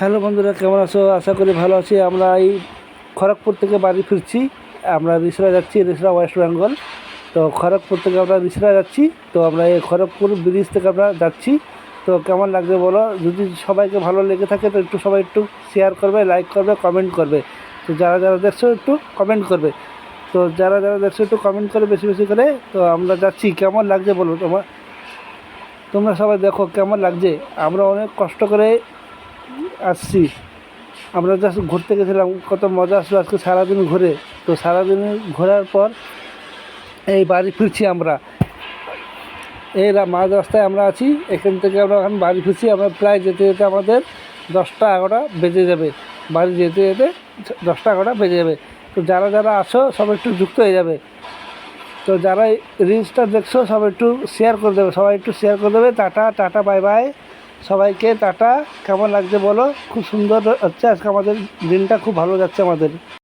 Hello বন্ধুরা, কেমন আছো? আশা করি ভালো আছি। আমরা এই খড়গপুর থেকে বাড়ি ফিরছি। আমরা রিসরা যাচ্ছি, রিসরা ওয়েস্ট বেঙ্গল। তো খড়গপুর থেকে আমরা রিসরা যাচ্ছি। তো আমরা এই খড়গপুর ব্রিজ থেকে আমরা যাচ্ছি। তো কেমন লাগবে বলো? যদি সবাইকে ভালো লেগে থাকে তো একটু সবাই একটু শেয়ার করবে, লাইক করবে, কমেন্ট করবে। তো যারা যারা দেখছো একটু কমেন্ট করবে। তো যারা যারা দেখছো একটু কমেন্ট করে বেশি বেশি করে। তো আমরা যাচ্ছি, কেমন লাগছে বলো? তোমরা সবাই দেখো কেমন লাগছে। আমরা অনেক কষ্ট করে আসছি। আমরা জাস্ট ঘুরতে গেছিলাম, কত মজা আসলো আজকে সারাদিন ঘুরে। তো সারাদিন ঘোরার পর এই বাড়ি ফিরছি আমরা। এই মাঝ রাস্তায় আমরা আছি, এখান থেকে আমরা এখন বাড়ি ফিরছি। আমরা প্রায় যেতে যেতে আমাদের 10টা-11টা বেজে যাবে। বাড়ি যেতে যেতে 10টা-11টা বেজে যাবে। তো যারা যারা আসো সবাই একটু যুক্ত হয়ে যাবে। তো যারা রিলসটা দেখছো সবাই একটু শেয়ার করে দেবে, সবাই একটু শেয়ার করে দেবে। টাটা টাটা, বাই বাই সবাইকে, টাটা। কেমন লাগছে বলো? খুব সুন্দর হচ্ছে আজকে আমাদের দিনটা, খুব ভালো যাচ্ছে আমাদের।